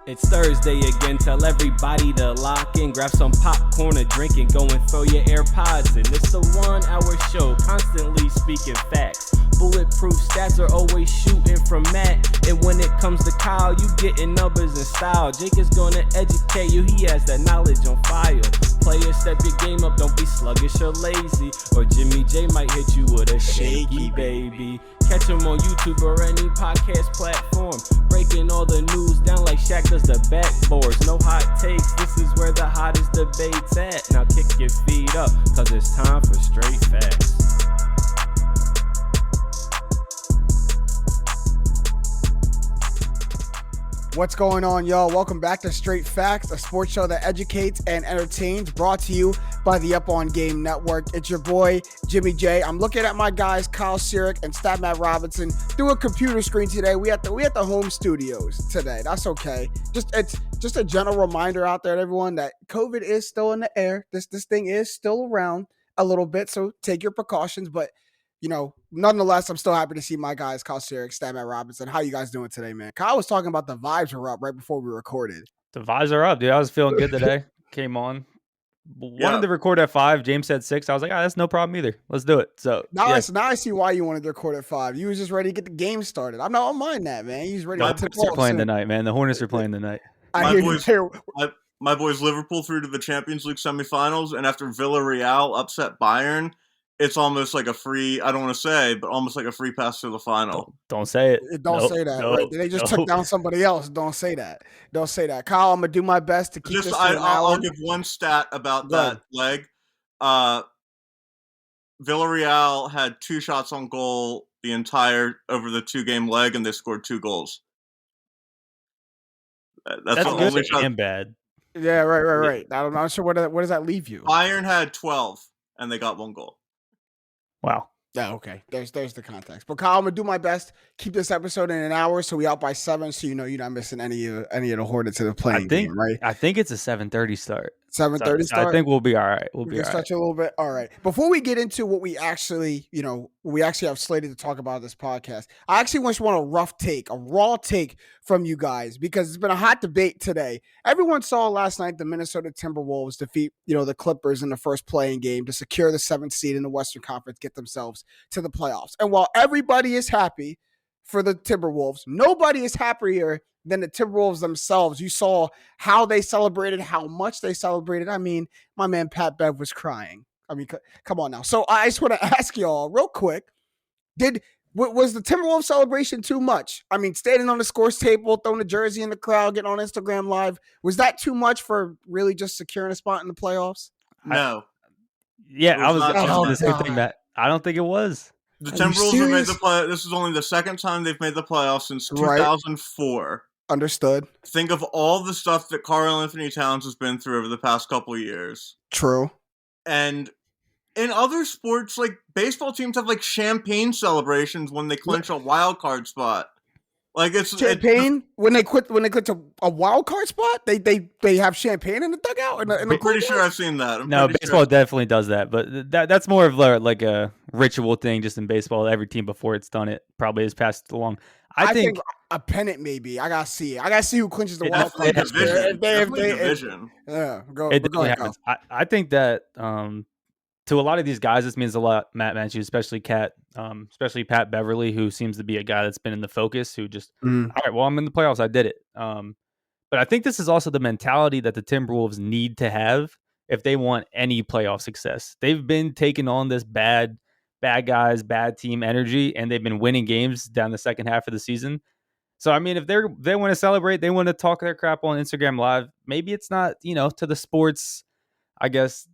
It's Thursday again, tell everybody to lock in, grab some popcorn, a drink, and go and throw your AirPods in. It's the 1 hour show, constantly speaking facts. Bulletproof stats are always shooting from Matt. And when it comes to Kyle, you getting numbers and style. Jake is gonna educate you, he has that knowledge on file. Players, step your game up, don't be sluggish or lazy. Or Jimmy J might hit you with a shaky baby. Catch him on YouTube or any podcast platform. Breaking all the news down like Shaq does the backboards. No hot takes, this is where the hottest debate's at. Now kick your feet up, cause it's time for straight facts. What's going on, y'all? Welcome back to Straight Facts, a sports show that educates and entertains, brought to you by the Up On Game Network. It's your boy, Jimmy J. I'm looking at my guys, Kyle Sirik and Statman Robinson, through a computer screen today. We at the home studios today. That's okay. It's just a general reminder out there to everyone that COVID is still in the air. This thing is still around a little bit, so take your precautions. But nonetheless, I'm still happy to see my guys, Kyle Sirik, Statman Robinson. How you guys doing today, man? Kyle was talking about the vibes were up right before we recorded. The vibes are up, dude. I was feeling good today. Came on. Wanted to record at 5. James said 6. I was like, that's no problem either. Let's do it. So now I see why you wanted to record at 5. You was just ready to get the game started. I don't mind that, man. He's ready to Hornets are playing tonight, man. The Hornets are playing tonight. My boys Liverpool through to the Champions League semifinals, and after Villarreal upset Bayern, it's almost like a free, I don't want to say, but almost like a free pass to the final. Don't say it. Don't say that. Right? They just took down somebody else. Don't say that. Don't say that. Kyle, I'm going to do my best to keep this I'll give one stat about that leg. Villarreal had 2 shots on goal over the 2-game leg, and they scored 2 goals. That's the only shot. And bad. Yeah, right. I'm not sure where does that leave you. Bayern had 12, and they got 1 goal. Wow. Yeah, okay. There's the context. But Kyle, I'm gonna do my best. Keep this episode in an hour, so we out by 7. So you're not missing any of the Hornets that are playing. Right? I think it's a 7:30 start. 7:30 start. I think we'll be all right. We'll stretch a little bit. All right. Before we get into what we actually have slated to talk about this podcast, I actually want a raw take from you guys, because it's been a hot debate today. Everyone saw last night the Minnesota Timberwolves defeat, the Clippers in the first playing game to secure the 7th seed in the Western Conference, get themselves to the playoffs. And while everybody is happy for the Timberwolves, nobody is happier than the Timberwolves themselves. You saw how they celebrated, how much they celebrated. I mean, my man Pat Bev was crying. I mean, come on now. So I just want to ask y'all real quick, was the Timberwolves celebration too much? I mean, standing on the scores table, throwing the jersey in the crowd, getting on Instagram Live, was that too much for really just securing a spot in the playoffs? No. I was the same thing, Matt. I don't think it was. The Timberwolves have made the play. This is only the second time they've made the playoffs since 2004. Right. Understood. Think of all the stuff that Karl-Anthony Towns has been through over the past couple of years. True. And in other sports, like baseball teams have like champagne celebrations when they clinch a wild card spot. Like it's champagne when they quit to a wild card spot. They have champagne in the dugout. I'm pretty sure I've seen that. Baseball definitely does that, but that's more of like a ritual thing. Just in baseball, every team before it's done it probably has passed it along. I think a pennant maybe. I gotta see it. I gotta see who clinches the wild card. Division. Yeah, it definitely happens. I think that to a lot of these guys, this means a lot. Matt mentioned, especially Pat Beverly, who seems to be a guy that's been in the focus, who just, all right, well, I'm in the playoffs. I did it. But I think this is also the mentality that the Timberwolves need to have if they want any playoff success. They've been taking on this bad guys, bad team energy, and they've been winning games down the second half of the season. So, I mean, if they want to celebrate, they want to talk their crap on Instagram Live, maybe it's not, to the sports, I guess,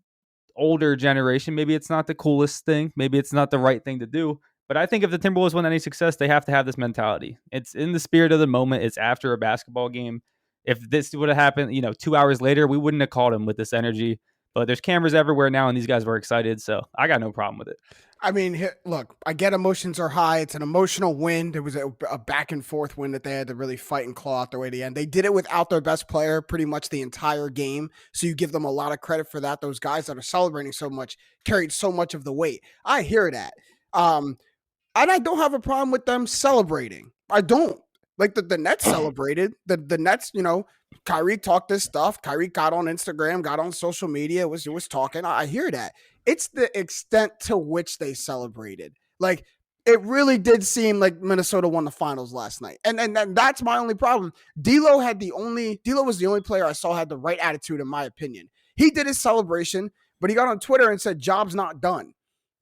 older generation, maybe it's not the coolest thing, maybe it's not the right thing to do, but I think if the Timberwolves want any success, they have to have this mentality. It's in the spirit of the moment. It's after a basketball game. If this would have happened 2 hours later, we wouldn't have called him with this energy, but there's cameras everywhere now and these guys were excited, so I got no problem with it. I mean, look, I get emotions are high. It's an emotional win. There was a back and forth win that they had to really fight and claw out their way to the end. They did it without their best player pretty much the entire game. So you give them a lot of credit for that. Those guys that are celebrating so much carried so much of the weight. I hear that. And I don't have a problem with them celebrating. I don't. Like the Nets celebrated. The Nets, Kyrie talked this stuff. Kyrie got on Instagram, got on social media, was talking. I hear that. It's the extent to which they celebrated. Like it really did seem like Minnesota won the finals last night. And that's my only problem. D'Lo was the only player I saw had the right attitude, in my opinion. He did his celebration, but he got on Twitter and said, "Job's not done."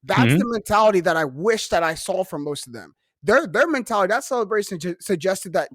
That's the mentality that I wish that I saw from most of them. Their mentality, that celebration suggested that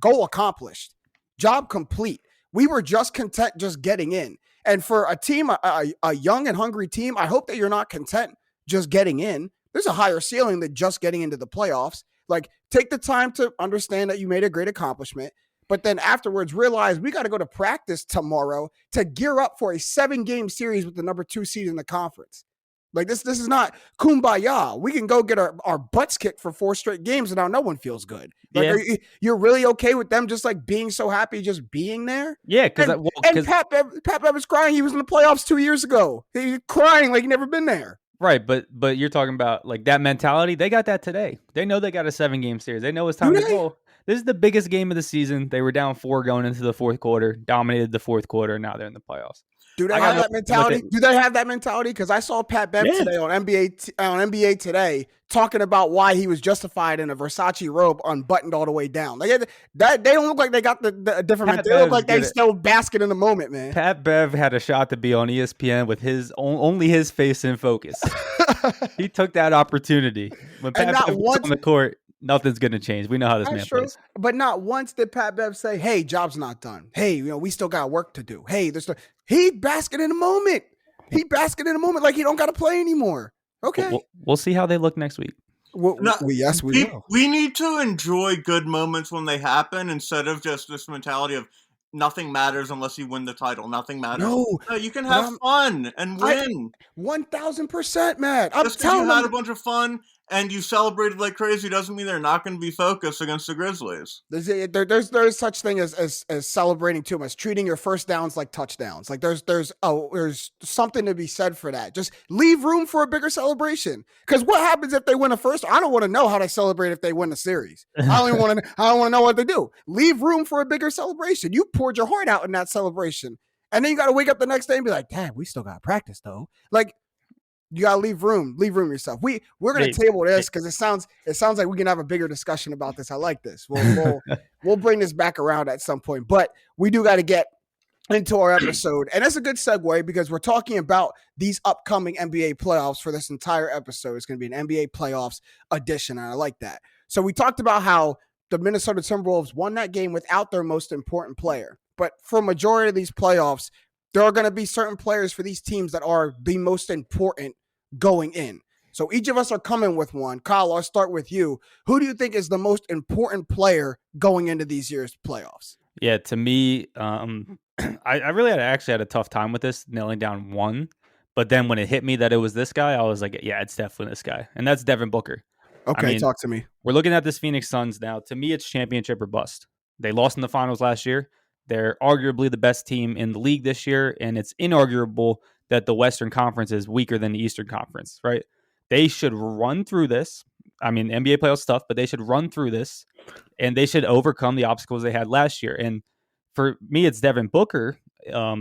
goal accomplished, job complete. We were just content just getting in. And for a team, a young and hungry team, I hope that you're not content just getting in. There's a higher ceiling than just getting into the playoffs. Like, take the time to understand that you made a great accomplishment, but then afterwards realize we got to go to practice tomorrow to gear up for a 7-game series with the number 2 seed in the conference. Like this is not kumbaya. We can go get our butts kicked for 4 straight games and now no one feels good. Like, you're really okay with them just like being so happy just being there? Yeah, because Pat Bev was crying. He was in the playoffs 2 years ago. He was crying like he never been there. Right, but you're talking about like that mentality. They got that today. They know they got a 7-game series. They know it's time to go. This is the biggest game of the season. They were down 4 going into the fourth quarter, dominated the fourth quarter. Now they're in the playoffs. Do they have that mentality? Do they have that mentality? Because I saw Pat Bev today on NBA Today talking about why he was justified in a Versace robe unbuttoned all the way down. They don't look like they got the different mentality. They look like they still basking in the moment, man. Pat Bev had a shot to be on ESPN with only his face in focus. He took that opportunity. When Pat Bev was on the court, nothing's going to change. We know how this man plays. But not once did Pat Bev say, "Hey, job's not done. Hey, we still got work to do. Hey, he basking in the moment. He basking in the moment like he don't got to play anymore." Okay. We'll see how they look next week. Yes, we will. We need to enjoy good moments when they happen instead of just this mentality of nothing matters unless you win the title. Nothing matters. No, you can have fun and win. 1,000%, Matt. Just because you had a bunch of fun and you celebrated like crazy doesn't mean they're not going to be focused against the Grizzlies. There's such thing as celebrating too much, treating your first downs like touchdowns. Like there's something to be said for that. Just leave room for a bigger celebration. Because what happens if they win a first? I don't want to know how they celebrate if they win the series. I don't want to know what they do. Leave room for a bigger celebration. You poured your heart out in that celebration, and then you got to wake up the next day and be like, "Damn, we still got to practice though." Like, you gotta leave room yourself. We're gonna table this because it sounds like we can have a bigger discussion about this. I like this. We'll bring this back around at some point, but we do got to get into our episode, and that's a good segue because we're talking about these upcoming NBA playoffs for this entire episode. It's gonna be an NBA playoffs edition, and I like that. So we talked about how the Minnesota Timberwolves won that game without their most important player, but for a majority of these playoffs, there are going to be certain players for these teams that are the most important going in. So each of us are coming with one. Kyle, I'll start with you. Who do you think is the most important player going into these year's playoffs? Yeah, to me, I really actually had a tough time with this, nailing down one. But then when it hit me that it was this guy, I was like, yeah, it's definitely this guy. And that's Devin Booker. Okay, talk to me. We're looking at this Phoenix Suns now. To me, it's championship or bust. They lost in the finals last year. They're arguably the best team in the league this year, and it's inarguable that the Western Conference is weaker than the Eastern Conference, right? They should run through this. I mean, NBA playoffs tough, but they should run through this, and they should overcome the obstacles they had last year. And for me, it's Devin Booker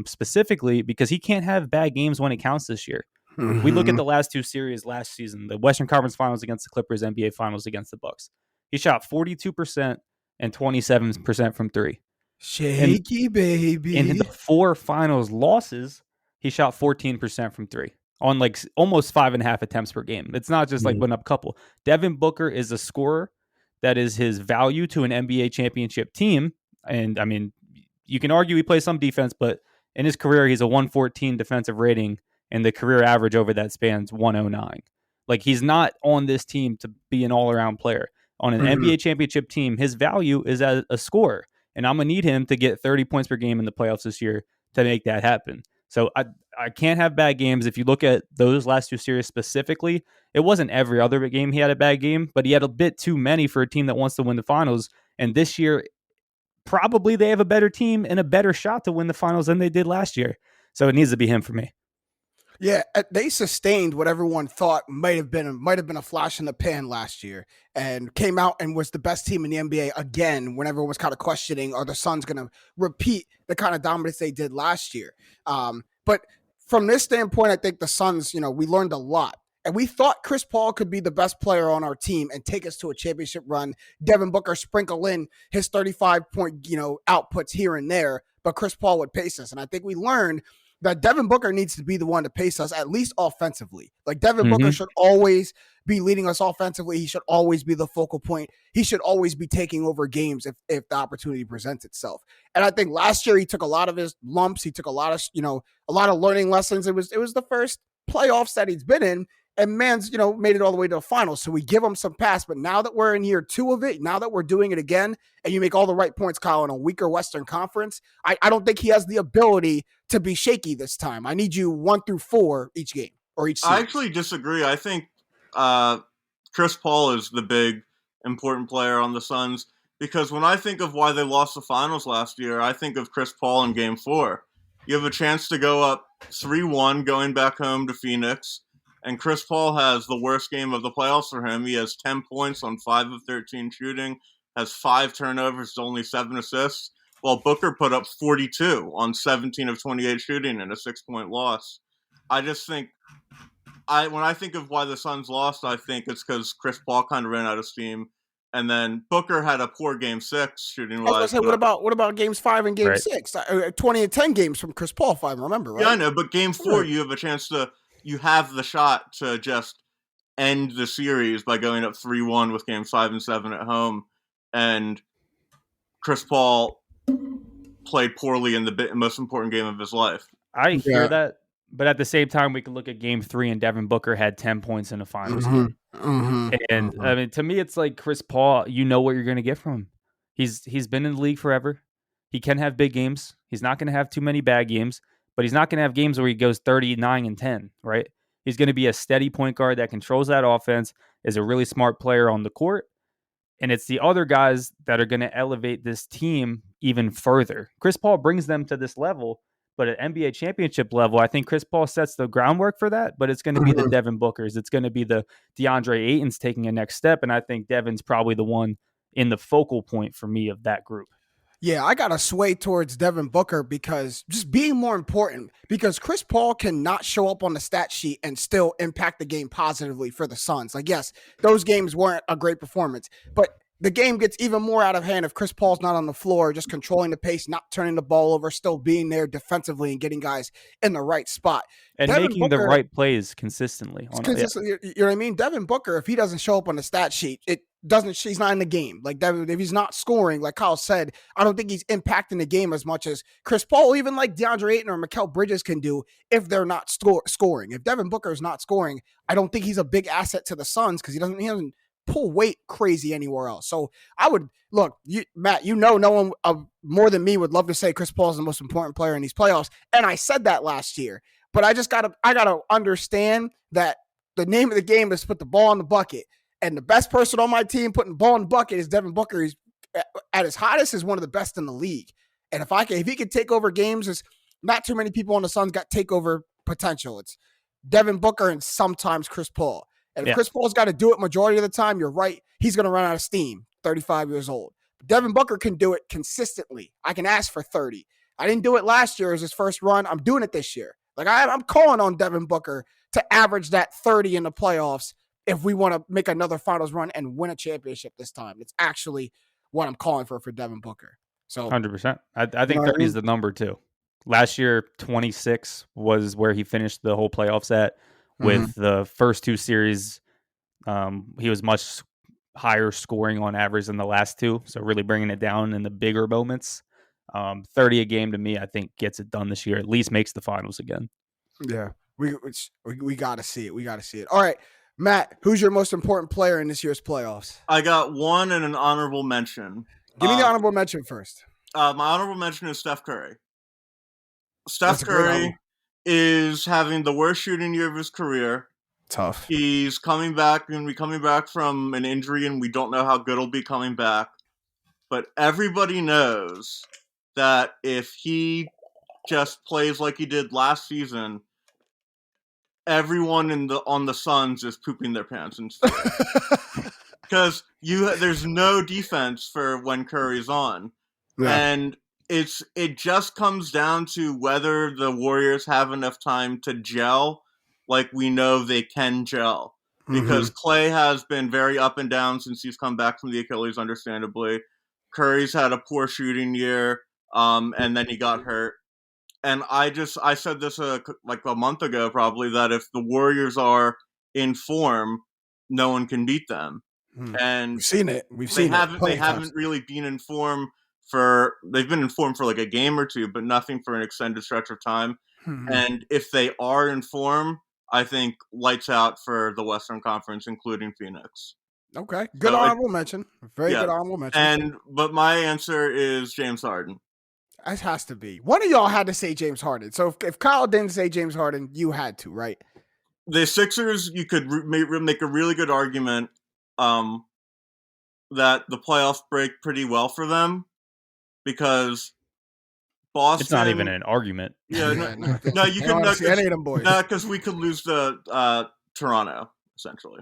specifically because he can't have bad games when it counts this year. Mm-hmm. We look at the last 2 series last season, the Western Conference Finals against the Clippers, NBA Finals against the Bucks. He shot 42% and 27% from 3. Shaky baby. And in the 4 finals losses, he shot 14% from 3 on like almost 5.5 attempts per game. It's not just like putting up a couple. Devin Booker is a scorer. That is his value to an NBA championship team. And I mean, you can argue he plays some defense, but in his career, he's a 114 defensive rating, and the career average over that spans 109. Like, he's not on this team to be an all-around player. On an NBA championship team, his value is as a scorer. And I'm going to need him to get 30 points per game in the playoffs this year to make that happen. So I can't have bad games. If you look at those last 2 series specifically, it wasn't every other game he had a bad game, but he had a bit too many for a team that wants to win the finals. And this year, probably they have a better team and a better shot to win the finals than they did last year. So it needs to be him for me. Yeah, they sustained what everyone thought might have been a flash in the pan last year, and came out and was the best team in the NBA again. When everyone was kind of questioning, are the Suns going to repeat the kind of dominance they did last year? But from this standpoint, I think the Suns, we learned a lot. And we thought Chris Paul could be the best player on our team and take us to a championship run. Devin Booker sprinkle in his 35-point, outputs here and there, but Chris Paul would pace us. And I think we learned that Devin Booker needs to be the one to pace us, at least offensively. Like, Devin Booker should always be leading us offensively. He should always be the focal point. He should always be taking over games if the opportunity presents itself. And I think last year he took a lot of his lumps. He took a lot of learning lessons. It was the first playoffs that he's been in. And man's, made it all the way to the finals. So we give him some pass. But now that we're in year 2 of it, now that we're doing it again, and you make all the right points, Kyle, in a weaker Western Conference, I don't think he has the ability to be shaky this time. I need you 1 through 4 each game or each series. I actually disagree. I think Chris Paul is the big important player on the Suns, because when I think of why they lost the finals last year, I think of Chris Paul in Game 4. You have a chance to go up 3-1 going back home to Phoenix, and Chris Paul has the worst game of the playoffs for him. He has 10 points on 5 of 13 shooting, has 5 turnovers, only 7 assists, while Booker put up 42 on 17 of 28 shooting and a 6-point loss. I just think, when I think of why the Suns lost, I think it's because Chris Paul kind of ran out of steam, and then Booker had a poor Game 6 shooting wise. What about Games 5 and Game 6? 20 and 10 games from Chris Paul, if I remember right. Yeah, I know, but Game 4 you have a chance you have the shot to just end the series by going up 3-1 with Game 5 and 7 at home, and Chris Paul played poorly in the most important game of his life. I hear that, but at the same time, we can look at Game 3 and Devin Booker had 10 points in the finals. And I mean, to me, it's like Chris Paul, you know what you're going to get from him. He's been in the league forever. He can have big games. He's not going to have too many bad games, but he's not going to have games where he goes 39 and 10, right? He's going to be a steady point guard that controls that offense, is a really smart player on the court, and it's the other guys that are going to elevate this team even further. Chris Paul brings them to this level, but at NBA championship level, I think Chris Paul sets the groundwork for that, but it's going to be the Devin Bookers. It's going to be the DeAndre Aytons taking a next step, and I think Devin's probably the one in the focal point for me of that group. Yeah, I got to sway towards Devin Booker because just being more important, because Chris Paul cannot show up on the stat sheet and still impact the game positively for the Suns. Like, yes, those games weren't a great performance, but the game gets even more out of hand if Chris Paul's not on the floor, just controlling the pace, not turning the ball over, still being there defensively and getting guys in the right spot. And Devin making Booker, the right plays consistently. You know what I mean? Devin Booker, if he doesn't show up on the stat sheet, he's not in the game. Like, Devin, if he's not scoring, like Kyle said, I don't think he's impacting the game as much as Chris Paul, even like DeAndre Ayton or Mikal Bridges can do if they're not scoring. If Devin Booker is not scoring, I don't think he's a big asset to the Suns because he doesn't pull weight crazy anywhere else. So I would look, Matt, no one more than me would love to say Chris Paul is the most important player in these playoffs. And I said that last year, but I gotta understand that the name of the game is to put the ball in the bucket. And the best person on my team putting the ball in the bucket is Devin Booker. He's at his hottest is one of the best in the league. And if he could take over games, there's not too many people on the Suns got takeover potential. It's Devin Booker and sometimes Chris Paul. And if Chris Paul's got to do it majority of the time, you're right. He's going to run out of steam, 35 years old. But Devin Booker can do it consistently. I can ask for 30. I didn't do it last year as his first run. I'm doing it this year. Like, I'm calling on Devin Booker to average that 30 in the playoffs if we want to make another finals run and win a championship this time. It's actually what I'm calling for Devin Booker. So 100%. I think 30 is the number too. Last year, 26 was where he finished the whole playoffs at. With the first 2 series, he was much higher scoring on average than the last 2. So really bringing it down in the bigger moments. 30 a game to me, I think gets it done this year. At least makes the finals again. Yeah, we got to see it. We got to see it. All right, Matt, who's your most important player in this year's playoffs? I got one and an honorable mention. Give me the honorable mention first. My honorable mention is Steph Curry. Steph Curry is having the worst shooting year of his career. Tough. He's coming back from an injury, and we don't know how good he'll be coming back. But everybody knows that if he just plays like he did last season, everyone on the Suns is pooping their pants in fear. Because there's no defense for when Curry's on. Yeah. And it just comes down to whether the Warriors have enough time to gel like we know they can gel. Because Klay has been very up and down since he's come back from the Achilles, understandably. Curry's had a poor shooting year, and then he got hurt. And I said this like a month ago probably, that if the Warriors are in form, no one can beat them. And we've seen it. They haven't really been in form they've been in form for like a game or two, but nothing for an extended stretch of time. And if they are in form, I think lights out for the Western Conference, including Phoenix. Okay. Good honorable mention. Very good honorable mention. But my answer is James Harden. It has to be. One of y'all had to say James Harden. So if Kyle didn't say James Harden, you had to, right? The Sixers, you could make a really good argument that the playoffs break pretty well for them, because Boston. It's not even an argument. Yeah, no, you could see any of them boys. No, because we could lose to Toronto essentially.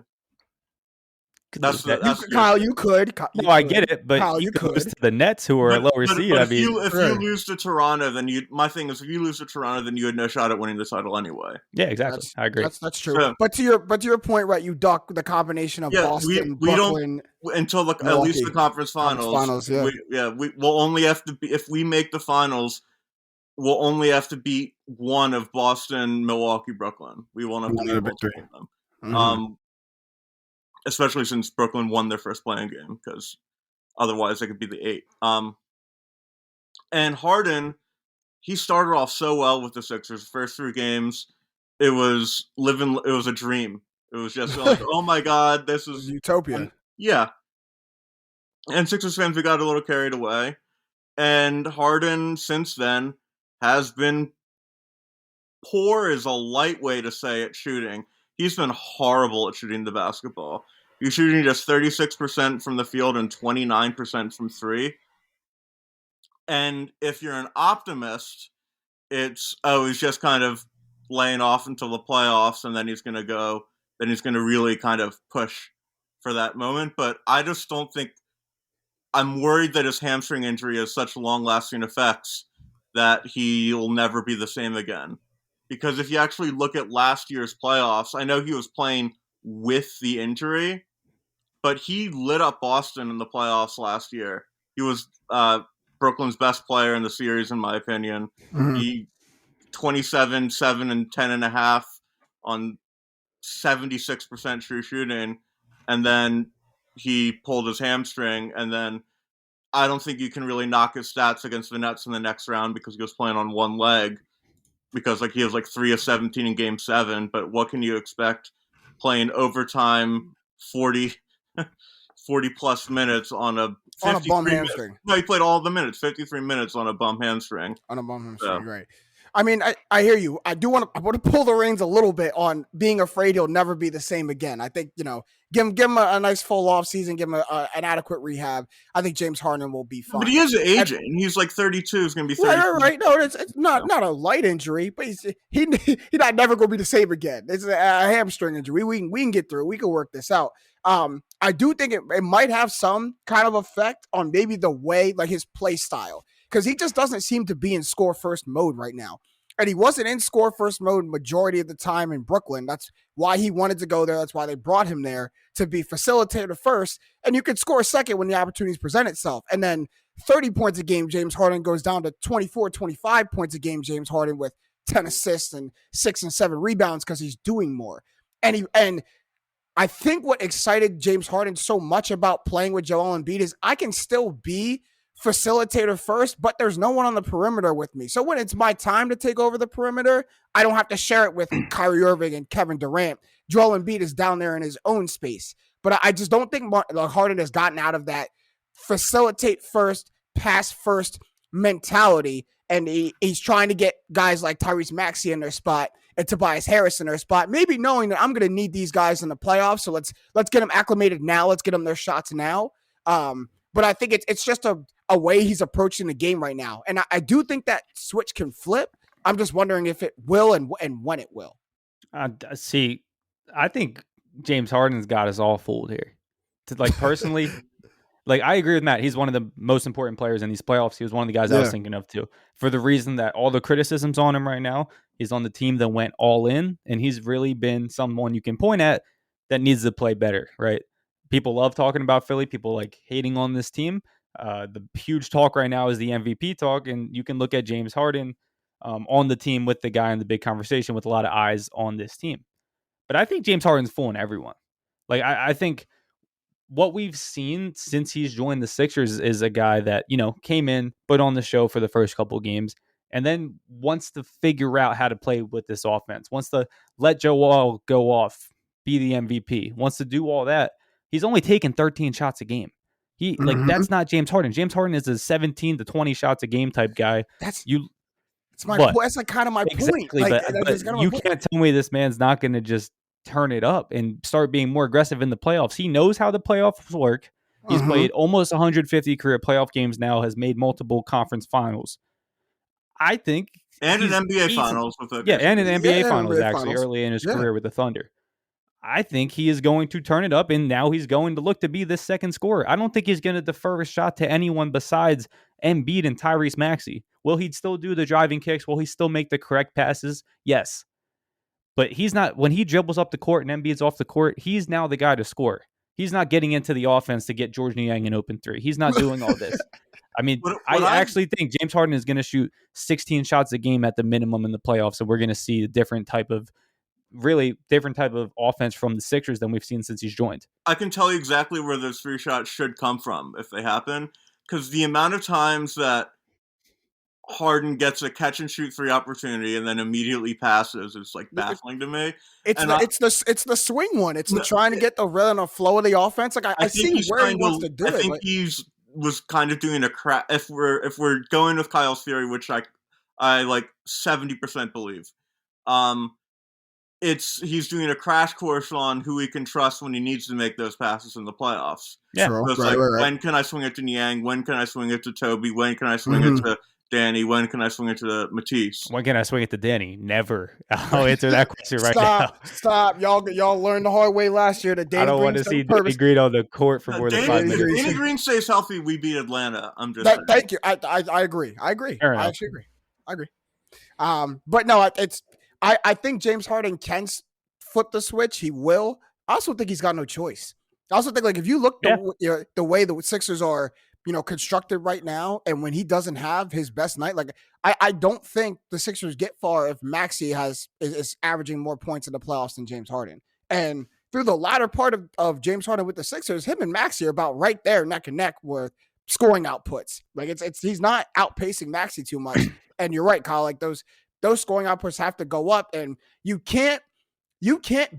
Kyle, you could. No, I get it, but Kyle, you could lose to the Nets, who are a lower seed. If you lose to Toronto, then my thing is, if you lose to Toronto, then you had no shot at winning the title anyway. Yeah, exactly. I agree. That's true. So, but to your point, right? You duck the combination of Boston, Brooklyn, until at least the conference finals. We will only have to be, if we make the finals, we'll only have to beat one of Boston, Milwaukee, Brooklyn. We won't have to beat multiple of them. Especially since Brooklyn won their first playing game, because otherwise they could be the 8. And Harden, he started off so well with the Sixers. First 3 games, it was a dream. It was just like, oh my God, this is utopia. Yeah. And Sixers fans, we got a little carried away. And Harden, since then, has been poor is a light way to say it shooting. He's been horrible at shooting the basketball. He's shooting just 36% from the field and 29% from 3. And if you're an optimist, he's just kind of laying off until the playoffs, and then he's going to really kind of push for that moment. But I just don't think, I'm worried that his hamstring injury has such long-lasting effects that he'll never be the same again. Because if you actually look at last year's playoffs, I know he was playing with the injury, but he lit up Boston in the playoffs last year. He was Brooklyn's best player in the series, in my opinion. He 27, 7, and 10.5 on 76% true shooting, and then he pulled his hamstring, and then I don't think you can really knock his stats against the Nets in the next round because he was playing on one leg. Because he was 3 of 17 in Game 7, but what can you expect playing overtime 40 plus minutes on a bum hamstring? No, he played all the minutes, 53 minutes on a bum hamstring. Right. I mean, I hear you. I want to pull the reins a little bit on being afraid he'll never be the same again. I think, give him a nice full off season, give him an adequate rehab. I think James Harden will be fine. But he is aging. He's 32. He's going to be 30. Right. No, it's not a light injury, but he's not never going to be the same again. It's a hamstring injury. We can get through. We can work this out. I do think it might have some kind of effect on maybe the way, his play style, because he just doesn't seem to be in score first mode right now. And he wasn't in score first mode majority of the time in Brooklyn. That's why he wanted to go there. That's why they brought him there, to be facilitator first. And you could score second when the opportunities present itself. And then 30 points a game, James Harden goes down to 24, 25 points a game, James Harden, with 10 assists and 6 and 7 rebounds because he's doing more. And I think what excited James Harden so much about playing with Joel Embiid is I can still be facilitator first, but there's no one on the perimeter with me. So when it's my time to take over the perimeter, I don't have to share it with Kyrie Irving and Kevin Durant. Joel Embiid is down there in his own space. But I just don't think Harden has gotten out of that facilitate first, pass first mentality. And he's trying to get guys like Tyrese Maxey in their spot and Tobias Harris in their spot, maybe knowing that I'm going to need these guys in the playoffs. So let's get them acclimated now. Let's get them their shots now. But I think it's just a way he's approaching the game right now. And I do think that switch can flip. I'm just wondering if it will and when it will. See, I think James Harden's got us all fooled here. Personally, I agree with Matt. He's one of the most important players in these playoffs. He was one of the guys I was thinking of too. For the reason that all the criticism's on him right now, he's on the team that went all in, and he's really been someone you can point at that needs to play better, right? People love talking about Philly. People like hating on this team. The huge talk right now is the MVP talk, and you can look at James Harden on the team with the guy in the big conversation with a lot of eyes on this team. But I think James Harden's fooling everyone. I think what we've seen since he's joined the Sixers is a guy that, came in, put on the show for the first couple of games, and then wants to figure out how to play with this offense, wants to let Joe Wall go off, be the MVP, wants to do all that. He's only taken 13 shots a game. That's not James Harden. James Harden is a 17 to 20 shots a game type guy. That's my point. That's kind of my point. But you can't tell me this man's not going to just turn it up and start being more aggressive in the playoffs. He knows how the playoffs work. He's played almost 150 career playoff games now, has made multiple conference finals. I think. And an NBA finals. And an NBA finals, actually, early in his career with the Thunder. I think he is going to turn it up, and now he's going to look to be this second scorer. I don't think he's going to defer a shot to anyone besides Embiid and Tyrese Maxey. Will he still do the driving kicks? Will he still make the correct passes? Yes. But he's not, when he dribbles up the court and Embiid's off the court, he's now the guy to score. He's not getting into the offense to get George Niang an open three. He's not doing all this. I mean, I actually think James Harden is going to shoot 16 shots a game at the minimum in the playoffs, so we're going to see a different type of offense from the Sixers than we've seen since he's joined. I can tell you exactly where those 3 shots should come from if they happen, because the amount of times that Harden gets a catch and shoot 3 opportunity and then immediately passes is baffling to me. It's the swing one. It's the trying to get the rhythm and flow of the offense. I see where he wants to do it. I think was kind of doing a crash. If we're going with Kyle's theory, which I 70% believe, he's doing a crash course on who he can trust when he needs to make those passes in the playoffs. Yeah, so it's right. When can I swing it to Niang? When can I swing it to Toby? When can I swing it to Danny? When can I swing it to Matisse? When can I swing it to Danny? Never. I'll answer that question right now. Stop. Y'all learned the hard way last year that Danny I don't want to see Danny Green on the court for more than 5 minutes. Danny Green stays healthy, we beat Atlanta. I'm just saying. Thank you. I agree. I actually agree. But no, I think James Harden can flip the switch. He will. I also think he's got no choice. I also think if you look the way the Sixers are, constructed right now, and when he doesn't have his best night, I don't think the Sixers get far if Maxey is averaging more points in the playoffs than James Harden. And through the latter part of James Harden with the Sixers, him and Maxey are about right there neck and neck with scoring outputs. He's not outpacing Maxey too much. And you're right, Kyle. Those scoring outputs have to go up, and you can't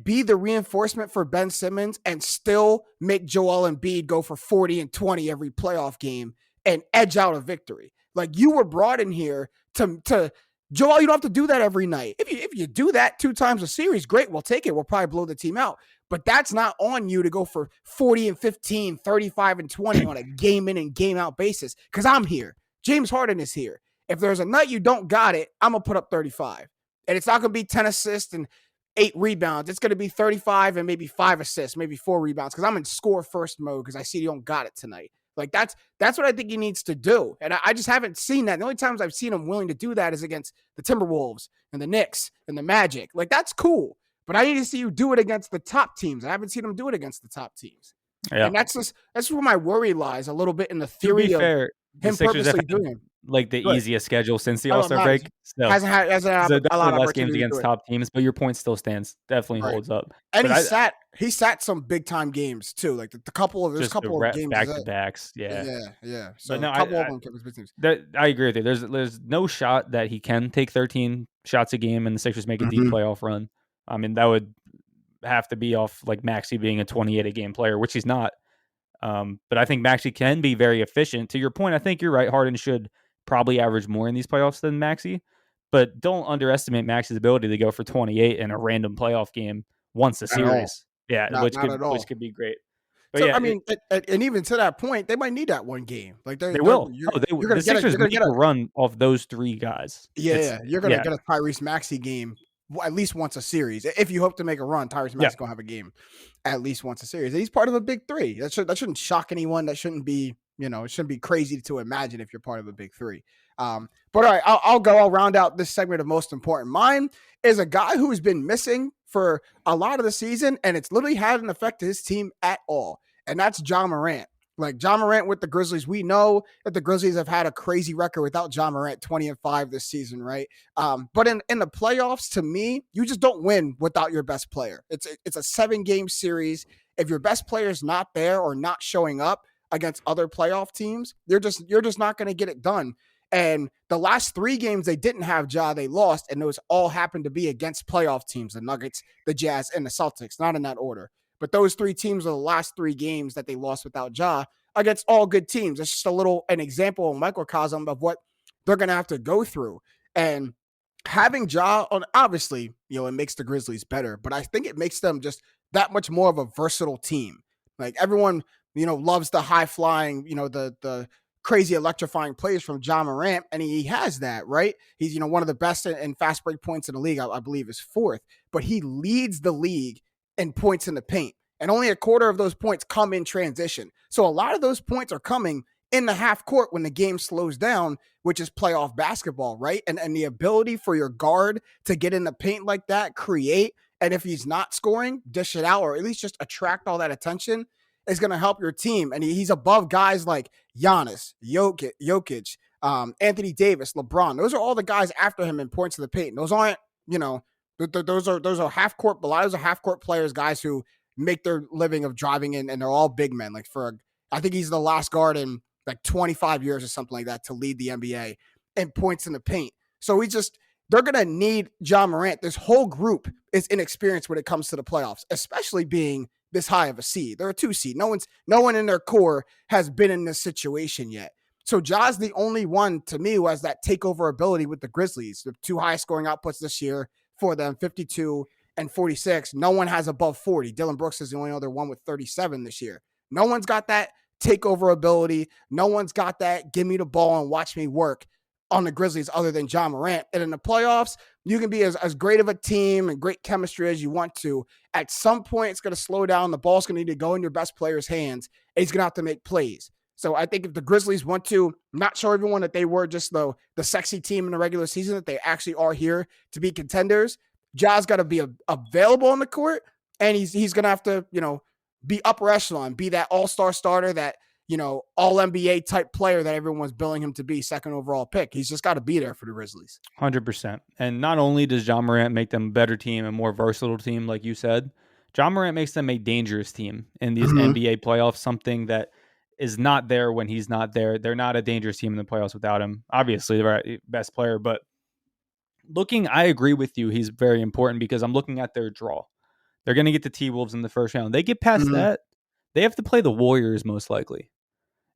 be the reinforcement for Ben Simmons and still make Joel Embiid go for 40 and 20 every playoff game and edge out a victory. You were brought in here to Joel. You don't have to do that every night. If you do that 2 times a series, great. We'll take it. We'll probably blow the team out. But that's not on you to go for 40 and 15, 35 and 20 on a game in and game out basis. Because I'm here. James Harden is here. If there's a night you don't got it, I'm going to put up 35. And it's not going to be 10 assists and 8 rebounds. It's going to be 35 and maybe 5 assists, maybe 4 rebounds, because I'm in score first mode because I see you don't got it tonight. That's what I think he needs to do. And I just haven't seen that. The only times I've seen him willing to do that is against the Timberwolves and the Knicks and the Magic. That's cool. But I need to see you do it against the top teams. I haven't seen him do it against the top teams. Yeah. And that's where my worry lies a little bit in the theory of him purposely doing it. The easiest schedule since the All-Star break. So hasn't had a lot of less games against top teams, but your point still stands. Definitely holds up. And he sat some big time games too. There's a couple of games back to backs. Yeah. So a couple of them kept big teams. I agree with you. There's no shot that he can take 13 shots a game and the Sixers make a deep playoff run. I mean, that would have to be off Maxey being a 28 a game player, which he's not. But I think Maxey can be very efficient. To your point, I think you're right. Harden should probably average more in these playoffs than Maxey, but don't underestimate Maxey's ability to go for 28 in a random playoff game once a series. Which could be great. But and even to that point, they might need that one game. They will. The Sixers make a run off those 3 guys. You're gonna get a Tyrese Maxey game at least once a series. If you hope to make a run, Tyrese Maxey's going to have a game at least once a series. And he's part of a big three. That shouldn't shock anyone. That shouldn't be, it shouldn't be crazy to imagine if you're part of a big three. But all right, I'll round out this segment of most important. Mine is a guy who's been missing for a lot of the season, and it's literally had an effect to his team at all. And that's Ja Morant. Like Ja Morant with the Grizzlies, we know that the Grizzlies have had a crazy record without Ja Morant, 20-5 this season, right? But in the playoffs, to me, you just don't win without your best player. It's a 7-game series. If your best player is not there or not showing up against other playoff teams, you're just not going to get it done. And the last 3 games they didn't have Ja, they lost, and those all happened to be against playoff teams, the Nuggets, the Jazz, and the Celtics, not in that order. But those 3 teams are the last 3 games that they lost without Ja against all good teams. It's just an example, a microcosm of what they're going to have to go through. And having Ja on, obviously, it makes the Grizzlies better, but I think it makes them just that much more of a versatile team. Like everyone, loves the high flying, the crazy electrifying plays from Ja Morant, and he has that, right? He's, one of the best in fast break points in the league. I believe is 4th, but he leads the league in points in the paint. And only a quarter of those points come in transition. So a lot of those points are coming in the half court when the game slows down, which is playoff basketball, right? And the ability for your guard to get in the paint like that, create, and if he's not scoring, dish it out, or at least just attract all that attention is going to help your team. And he's above guys like Giannis, Jokic, Anthony Davis, LeBron. Those are all the guys after him in points in the paint. Those aren't, those are half court, but a lot of those are half court players, guys who make their living of driving in, and they're all big men. Like I think he's the last guard in like 25 years or something like that to lead the NBA in points in the paint. So they're going to need Ja Morant. This whole group is inexperienced when it comes to the playoffs, especially being this high of a seed. They're a 2 seed. No one in their core has been in this situation yet. So Ja's the only one to me who has that takeover ability with the Grizzlies. The 2 highest scoring outputs this year for them, 52 and 46. No one has above 40. Dylan Brooks is the only other one with 37 this year. No one's got that takeover ability. No one's got that give me the ball and watch me work on the Grizzlies other than Ja Morant. And in the playoffs, you can be as great of a team and great chemistry as you want to. At some point, it's going to slow down. The ball's going to need to go in your best player's hands, and he's going to have to make plays. So I think if the Grizzlies want to not show everyone that they were just the sexy team in the regular season, that they actually are here to be contenders, Ja's got to be available on the court, and he's going to have to, be upper echelon, be that all-star starter, that, all-NBA type player that everyone was billing him to be, 2nd overall pick. He's just got to be there for the Grizzlies. 100%. And not only does Ja Morant make them a better team, a more versatile team, like you said, Ja Morant makes them a dangerous team in these NBA playoffs, something that is not there when he's not there. They're not a dangerous team in the playoffs without him. Obviously, they're the best player, but I agree with you. He's very important because I'm looking at their draw. They're going to get the T-Wolves in the first round. They get past that, they have to play the Warriors most likely.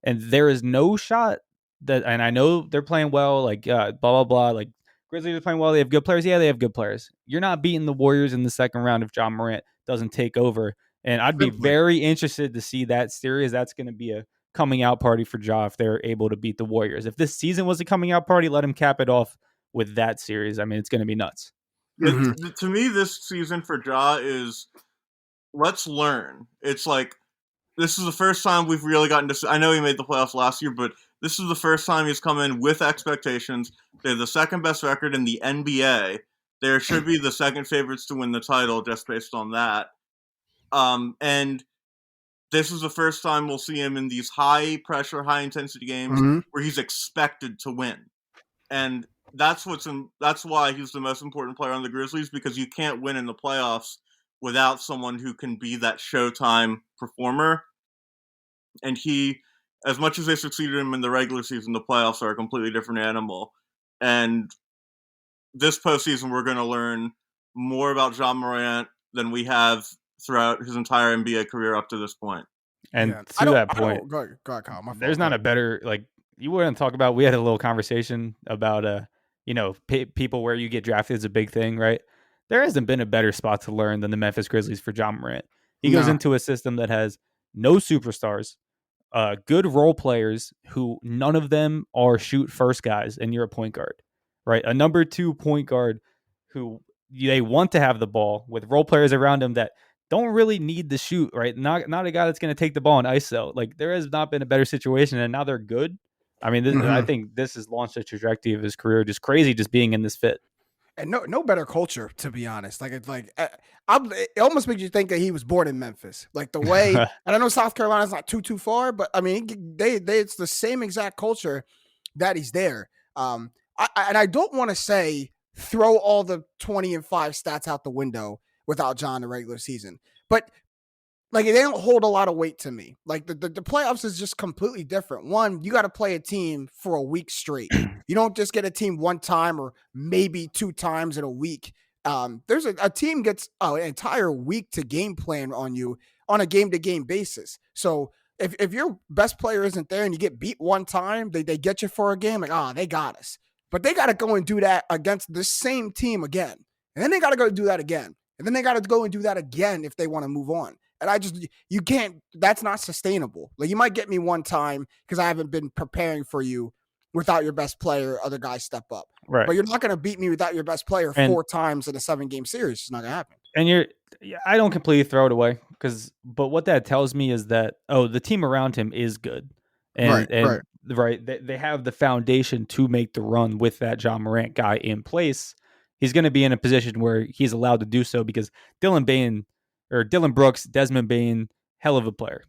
And there is no shot that, and I know they're playing well, like blah, blah, blah. Like Grizzlies are playing well. They have good players. Yeah, they have good players. You're not beating the Warriors in the second round if Ja Morant doesn't take over. And I'd be very interested to see that series. That's going to be a coming out party for Ja if they're able to beat the Warriors. If this season was a coming out party, let him cap it off with that series. I mean, it's going to be nuts. To me, this season for Ja is let's learn. It's like, this is the first time we've really gotten to. I know he made the playoffs last year, but this is the first time he's come in with expectations. They're the 2nd best record in the NBA. They should be the 2nd favorites to win the title just based on that. And this is the first time we'll see him in these high pressure, high intensity games where he's expected to win. And that's why he's the most important player on the Grizzlies, because you can't win in the playoffs without someone who can be that showtime performer. And he, as much as they succeeded him in the regular season, the playoffs are a completely different animal. And this postseason, we're going to learn more about Ja Morant than we have throughout his entire NBA career up to this point. And to that point, go ahead, Kyle, my fault. There's not a better, like, you wouldn't talk about, we had a little conversation about, people where you get drafted is a big thing, right? There hasn't been a better spot to learn than the Memphis Grizzlies for Ja Morant. He goes into a system that has no superstars, good role players who none of them are shoot first guys, and you're a point guard, right? A number 2 point guard who they want to have the ball with role players around him that don't really need to shoot, right? Not a guy that's going to take the ball in ISO. Like, there has not been a better situation, and now they're good. I mean, I think this has launched a trajectory of his career. Just crazy, just being in this fit. And no better culture, to be honest. Like it's like it almost makes you think that he was born in Memphis. Like the way, and I know South Carolina's not too far, but I mean, they it's the same exact culture that he's there. And I don't want to say throw all the 20-5 stats out the window without John in the regular season, but like they don't hold a lot of weight to me. Like the playoffs is just completely different. One, you got to play a team for a week straight. You don't just get a team one time or maybe two times in a week. There's a team gets an entire week to game plan on you on a game to game basis. So if your best player isn't there and you get beat one time, they get you for a game, like, they got us. But they got to go and do that against the same team again. And then they got to go do that again. And then they got to go and do that again if they want to move on. And you can't, that's not sustainable. Like, you might get me one time because I haven't been preparing for you without your best player, other guys step up. Right. But you're not going to beat me without your best player 4 times in a 7-game series. It's not going to happen. And I don't completely throw it away but what that tells me is that, the team around him is good. And they have the foundation to make the run with that John Morant guy in place. He's going to be in a position where he's allowed to do so because Dillon Brooks, Desmond Bane, hell of a player.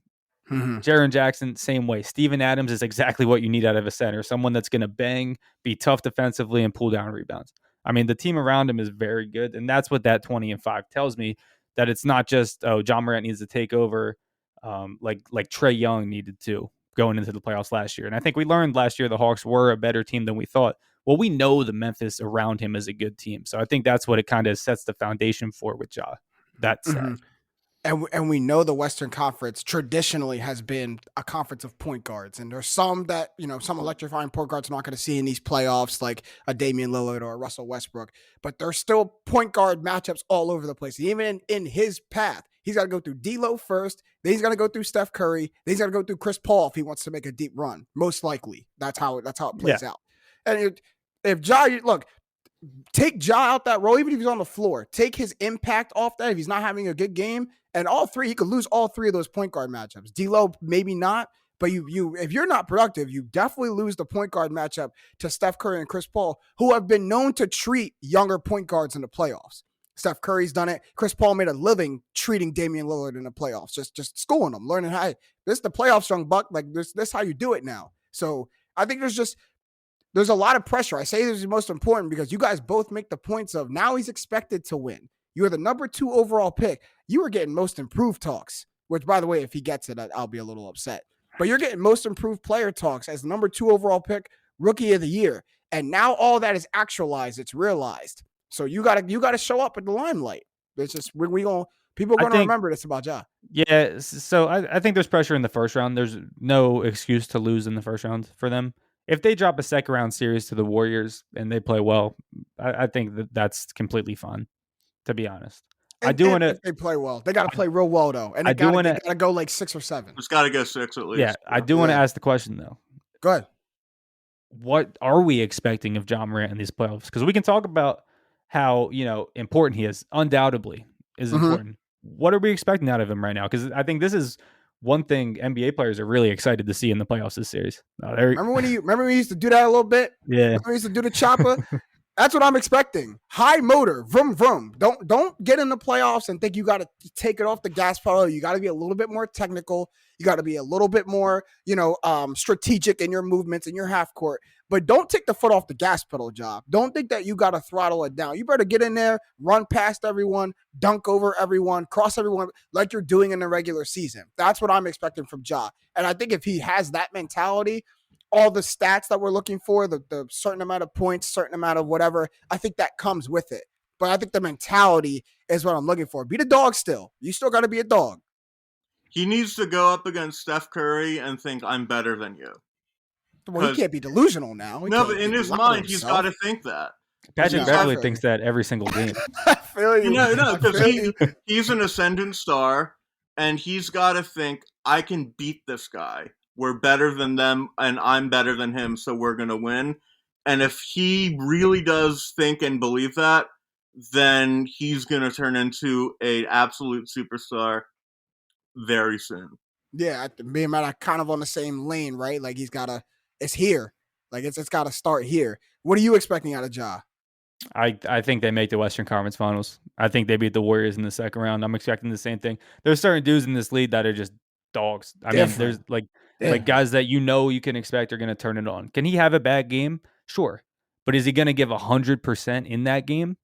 Mm-hmm. Jaren Jackson, same way. Steven Adams is exactly what you need out of a center. Someone that's going to bang, be tough defensively, and pull down rebounds. I mean, the team around him is very good, and that's what that 20-5 tells me, that it's not just, John Morant needs to take over like Trae Young needed to going into the playoffs last year. And I think we learned last year the Hawks were a better team than we thought. Well, we know the Memphis around him is a good team. So I think that's what it kind of sets the foundation for with Ja. That's And we know the Western Conference traditionally has been a conference of point guards. And there's some that, some electrifying point guards are not going to see in these playoffs, like a Damian Lillard or a Russell Westbrook. But there's still point guard matchups all over the place. Even in his path, he's got to go through D'Lo first. Then he's got to go through Steph Curry. Then he's got to go through Chris Paul if he wants to make a deep run. Most likely, that's how it plays out. And if Ja, look, take Ja out that role, even if he's on the floor, take his impact off that if he's not having a good game. And he could lose all 3 of those point guard matchups. D'Lo, maybe not, but if you're not productive, you definitely lose the point guard matchup to Steph Curry and Chris Paul, who have been known to treat younger point guards in the playoffs. Steph Curry's done it. Chris Paul made a living treating Damian Lillard in the playoffs, just schooling them, learning how this is the playoffs, young buck. Like this how you do it now. So I think there's a lot of pressure. I say this is the most important because you guys both make the points of now he's expected to win. You're the number 2 overall pick. You were getting most improved talks, which, by the way, if he gets it, I'll be a little upset. But you're getting most improved player talks as the number 2 overall pick, rookie of the year. And now all that is actualized. It's realized. So you gotta show up in the limelight. It's just people are gonna remember this about Ja. Yeah. So I think there's pressure in the first round. There's no excuse to lose in the first round for them. If they drop a second round series to the Warriors and they play well, I think that's completely fine. To be honest, I do want to. If they play well, they got to play real well though, and they got to go like 6 or 7. It's got to go 6 at least. Yeah, I do want to ask the question though. Go ahead. What are we expecting of John Morant in these playoffs? Because we can talk about how important he is. Undoubtedly, is important. What are we expecting out of him right now? Because I think this is one thing NBA players are really excited to see in the playoffs this series. Remember when he used to do that a little bit? Yeah, remember he used to do the chopper. That's what I'm expecting. High motor, vroom vroom. Don't get in the playoffs and think you got to take it off the gas pedal. You got to be a little bit more technical. You got to be a little bit more, strategic in your movements in your half court. But don't take the foot off the gas pedal, job. Don't think that you got to throttle it down. You better get in there, run past everyone, dunk over everyone, cross everyone like you're doing in the regular season. That's what I'm expecting from Ja. And I think if he has that mentality, all the stats that we're looking for, the certain amount of points, certain amount of whatever, I think that comes with it. But I think the mentality is what I'm looking for. Be the dog still. You still got to be a dog. He needs to go up against Steph Curry and think, I'm better than you. Well, he can't be delusional now. No, but in his mind, he's got to think that. Patrick Beverley thinks that every single game. I feel you. No, because he's an ascendant star, and he's got to think, I can beat this guy. We're better than them, and I'm better than him, so we're going to win. And if he really does think and believe that, then he's going to turn into an absolute superstar very soon. Yeah, me and Matt are kind of on the same lane, right? Like it's here. Like it's got to start here. What are you expecting out of Ja? I think they make the Western Conference Finals. I think they beat the Warriors in the second round. I'm expecting the same thing. There's certain dudes in this league that are just dogs. I mean, there's like guys that you can expect are going to turn it on. Can he have a bad game? Sure. But is he going to give 100% in that game?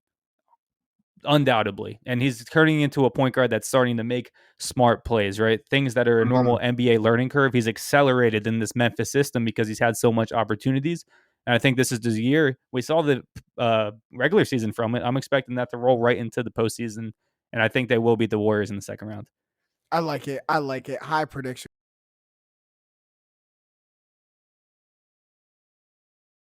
Undoubtedly. And he's turning into a point guard that's starting to make smart plays, right? Things that are a normal NBA learning curve. He's accelerated in this Memphis system because he's had so much opportunities. And I think this is the year we saw the regular season from it. I'm expecting that to roll right into the postseason. And I think they will beat the Warriors in the second round. I like it. High prediction.